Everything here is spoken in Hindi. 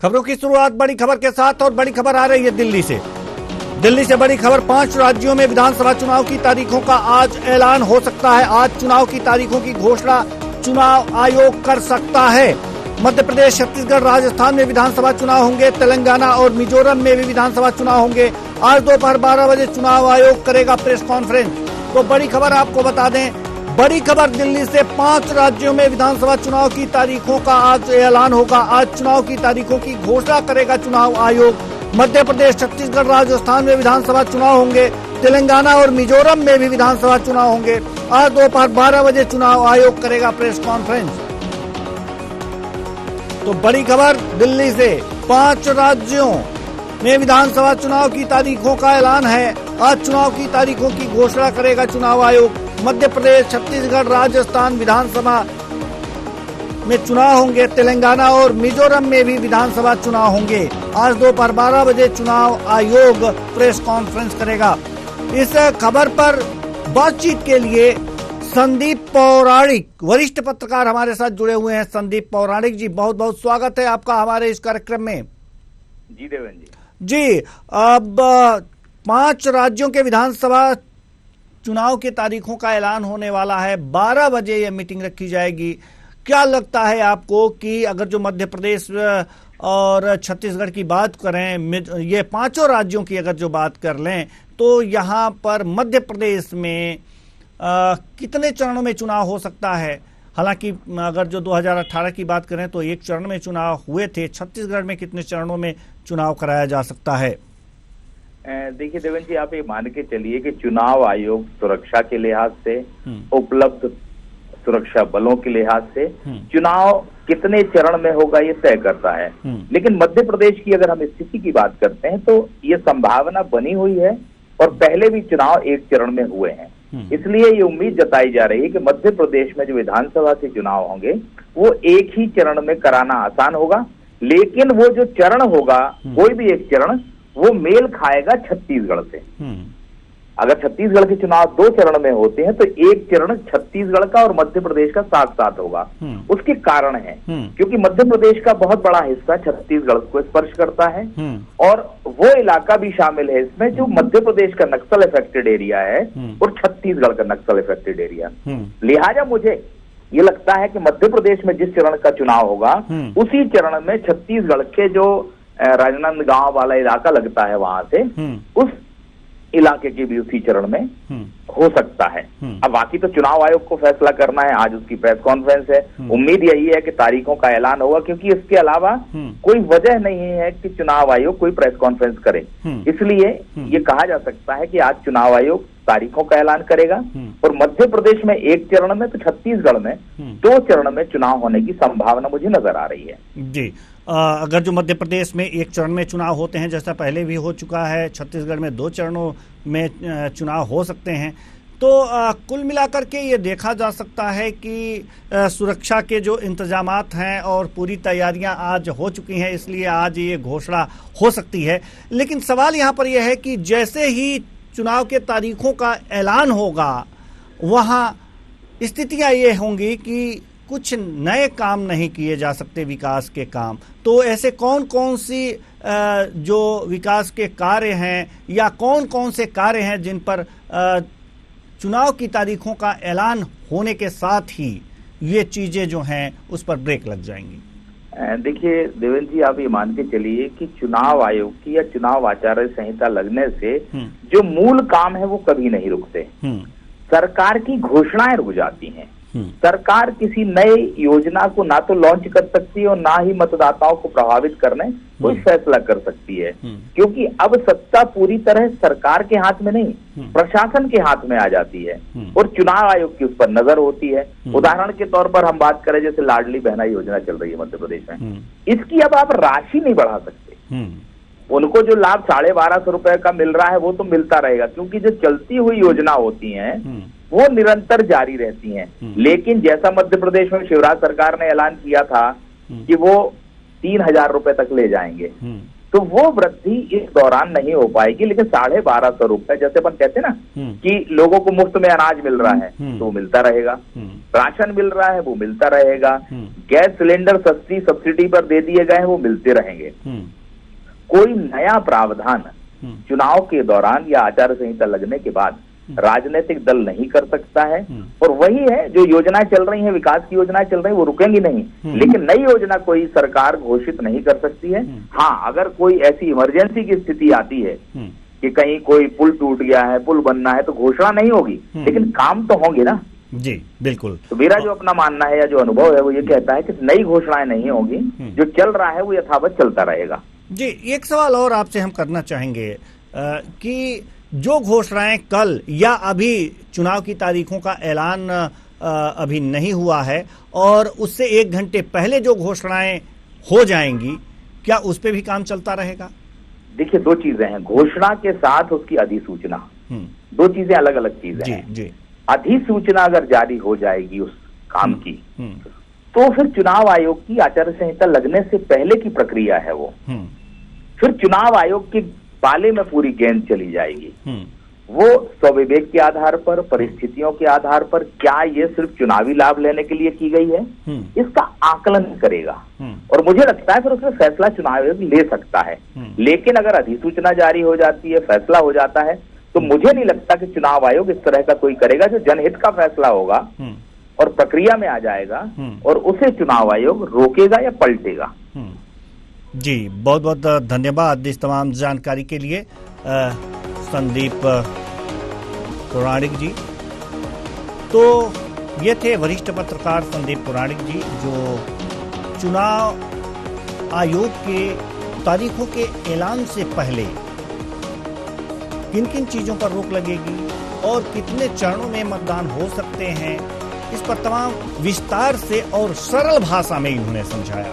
खबरों की शुरुआत बड़ी खबर के साथ, और बड़ी खबर आ रही है दिल्ली से। दिल्ली से बड़ी खबर, 5 राज्यों में विधानसभा चुनाव की तारीखों का आज ऐलान हो सकता है। आज चुनाव की तारीखों की घोषणा चुनाव आयोग कर सकता है। मध्य प्रदेश, छत्तीसगढ़, राजस्थान में विधानसभा चुनाव होंगे। तेलंगाना और मिजोरम में भी विधानसभा चुनाव होंगे। आज दोपहर 12 बजे चुनाव आयोग करेगा प्रेस कॉन्फ्रेंस। तो बड़ी खबर आपको बता दें, बड़ी खबर दिल्ली से, 5 राज्यों में विधानसभा चुनाव की तारीखों का आज ऐलान होगा। आज चुनाव की तारीखों की घोषणा करेगा चुनाव आयोग। मध्य प्रदेश, छत्तीसगढ़, राजस्थान में विधानसभा चुनाव होंगे। तेलंगाना और मिजोरम में भी विधानसभा चुनाव होंगे। आज दोपहर 12 बजे चुनाव आयोग करेगा प्रेस कॉन्फ्रेंस। तो बड़ी खबर दिल्ली से, 5 राज्यों में विधानसभा चुनाव की तारीखों का ऐलान है। आज चुनाव की तारीखों की घोषणा करेगा चुनाव आयोग। मध्य प्रदेश, छत्तीसगढ़, राजस्थान विधानसभा में चुनाव होंगे। तेलंगाना और मिजोरम में भी विधानसभा चुनाव होंगे। आज दोपहर 12 बजे चुनाव आयोग प्रेस कॉन्फ्रेंस करेगा। इस खबर पर बातचीत के लिए संदीप पौराणिक, वरिष्ठ पत्रकार, हमारे साथ जुड़े हुए हैं। संदीप पौराणिक जी, बहुत बहुत स्वागत है आपका हमारे इस कार्यक्रम में। जी देवेंद्र जी। जी, अब 5 राज्यों के विधानसभा चुनाव की तारीखों का ऐलान होने वाला है। 12 बजे यह मीटिंग रखी जाएगी। क्या लगता है आपको कि अगर जो मध्य प्रदेश और छत्तीसगढ़ की बात करें, ये 5 राज्यों की अगर जो बात कर लें, तो यहाँ पर मध्य प्रदेश में कितने चरणों में चुनाव हो सकता है? हालांकि अगर जो 2018 की बात करें तो 1 चरण में चुनाव हुए थे। छत्तीसगढ़ में कितने चरणों में चुनाव कराया जा सकता है? देखिए देवेंद्र जी, आप ये मान के चलिए कि चुनाव आयोग सुरक्षा के लिहाज से, उपलब्ध सुरक्षा बलों के लिहाज से चुनाव कितने चरण में होगा ये तय करता है। लेकिन मध्य प्रदेश की अगर हम स्थिति की बात करते हैं तो ये संभावना बनी हुई है, और पहले भी चुनाव 1 चरण में हुए हैं। इसलिए ये उम्मीद जताई जा रही है कि मध्य प्रदेश में जो विधानसभा के चुनाव होंगे वो एक ही चरण में कराना आसान होगा। लेकिन वो जो चरण होगा, कोई भी एक चरण, वो मेल खाएगा छत्तीसगढ़ से। अगर छत्तीसगढ़ के चुनाव 2 चरण में होते हैं तो एक चरण छत्तीसगढ़ का और मध्य प्रदेश का साथ साथ होगा। उसके कारण है क्योंकि मध्य प्रदेश का बहुत बड़ा हिस्सा छत्तीसगढ़ को स्पर्श करता है, और वो इलाका भी शामिल है इसमें जो मध्य प्रदेश का नक्सल इफेक्टेड एरिया है और छत्तीसगढ़ का नक्सल इफेक्टेड एरिया। लिहाजा मुझे ये लगता है कि मध्य प्रदेश में जिस चरण का चुनाव होगा उसी चरण में छत्तीसगढ़ के जो राजनांदगांव वाला इलाका लगता है, वहां से उस इलाके के भी उसी चरण में हो सकता है। अब बाकी तो चुनाव आयोग को फैसला करना है। आज उसकी प्रेस कॉन्फ्रेंस है। उम्मीद यही है कि तारीखों का ऐलान होगा, क्योंकि इसके अलावा कोई वजह नहीं है कि चुनाव आयोग कोई प्रेस कॉन्फ्रेंस करे। इसलिए ये कहा जा सकता है कि आज चुनाव आयोग तारीखों का ऐलान करेगा, और मध्य प्रदेश में 1 चरण में तो छत्तीसगढ़ में 2 चरण में चुनाव होने की संभावना मुझे नजर आ रही है। जी, अगर जो मध्य प्रदेश में 1 चरण में चुनाव होते हैं, जैसा पहले भी हो चुका है, छत्तीसगढ़ में 2 चरणों में चुनाव हो सकते हैं, तो कुल मिलाकर के ये देखा जा सकता है कि सुरक्षा के जो इंतजामात हैं और पूरी तैयारियां आज हो चुकी हैं, इसलिए आज ये घोषणा हो सकती है। लेकिन सवाल यहाँ पर यह है कि जैसे ही चुनाव के तारीखों का ऐलान होगा, वहाँ स्थितियाँ ये होंगी कि कुछ नए काम नहीं किए जा सकते, विकास के काम। तो ऐसे कौन कौन सी जो विकास के कार्य हैं या कौन कौन से कार्य हैं जिन पर चुनाव की तारीखों का ऐलान होने के साथ ही ये चीजें जो हैं उस पर ब्रेक लग जाएंगी? देखिए देवेंद्र जी, आप ये मान के चलिए कि चुनाव आयोग की या चुनाव आचार संहिता लगने से जो मूल काम है वो कभी नहीं रुकते। सरकार की घोषणाएं रुक जाती हैं। सरकार किसी नए योजना को ना तो लॉन्च कर सकती है और ना ही मतदाताओं को प्रभावित करने कोई फैसला कर सकती है, क्योंकि अब सत्ता पूरी तरह सरकार के हाथ में नहीं, प्रशासन के हाथ में आ जाती है, और चुनाव आयोग की उस पर नजर होती है। उदाहरण के तौर पर हम बात करें, जैसे लाडली बहना योजना चल रही है मध्य प्रदेश में, इसकी अब आप राशि नहीं बढ़ा सकते। उनको जो लाभ 1250 रुपए का मिल रहा है वो तो मिलता रहेगा, क्योंकि जो चलती हुई योजना होती हैं वो निरंतर जारी रहती हैं। लेकिन जैसा मध्य प्रदेश में शिवराज सरकार ने ऐलान किया था कि वो 3000 रुपए तक ले जाएंगे, तो वो वृद्धि इस दौरान नहीं हो पाएगी। लेकिन 1250 रुपए, जैसे अपन कहते हैं ना कि लोगों को मुफ्त में अनाज मिल रहा है तो वो मिलता रहेगा, राशन मिल रहा है वो मिलता रहेगा, गैस सिलेंडर सस्ती सब्सिडी पर दे दिए गए हैं वो मिलते रहेंगे। कोई नया प्रावधान चुनाव के दौरान या आचार संहिता लगने के बाद राजनीतिक दल नहीं कर सकता है। और वही है, जो योजनाएं चल रही हैं, विकास की योजनाएं चल रही हैं, वो रुकेंगी नहीं, लेकिन नई योजना कोई सरकार घोषित नहीं कर सकती है। हाँ, अगर कोई ऐसी इमरजेंसी की स्थिति आती है कि कहीं कोई पुल टूट गया है, पुल बनना है, तो घोषणा नहीं होगी, लेकिन काम तो होंगे ना। जी बिल्कुल। तो मेरा जो अपना मानना है या जो अनुभव है वो ये कहता है कि नई घोषणाएं नहीं होगी, जो चल रहा है वो यथावत चलता रहेगा। जी, एक सवाल और आपसे हम करना चाहेंगे कि जो घोषणाएं कल या अभी चुनाव की तारीखों का ऐलान अभी नहीं हुआ है और उससे 1 घंटे पहले जो घोषणाएं हो जाएंगी, क्या उस पे भी काम चलता रहेगा? देखिए, 2 चीजें हैं, घोषणा के साथ उसकी अधिसूचना, 2 चीजें अलग अलग चीजें हैं। जी। अधिसूचना अगर जारी हो जाएगी उस काम की, तो फिर चुनाव आयोग की आचार संहिता लगने से पहले की प्रक्रिया है वो, फिर चुनाव आयोग के पाले में पूरी गेंद चली जाएगी। वो स्वविवेक के आधार पर, परिस्थितियों के आधार पर, क्या ये सिर्फ चुनावी लाभ लेने के लिए की गई है, इसका आकलन करेगा। और मुझे लगता है फिर उसमें फैसला चुनाव आयोग ले सकता है। लेकिन अगर अधिसूचना जारी हो जाती है, फैसला हो जाता है, तो मुझे नहीं लगता कि चुनाव आयोग इस तरह का कोई करेगा। जो जनहित का फैसला होगा और प्रक्रिया में आ जाएगा और उसे चुनाव आयोग रोकेगा या पलटेगा। जी, बहुत बहुत धन्यवाद इस तमाम जानकारी के लिए संदीप पुराणिक जी। तो ये थे वरिष्ठ पत्रकार संदीप पुराणिक जी, जो चुनाव आयोग के तारीखों के ऐलान से पहले किन किन चीजों पर रोक लगेगी और कितने चरणों में मतदान हो सकते हैं, इस पर तमाम विस्तार से और सरल भाषा में इन्होंने समझाया।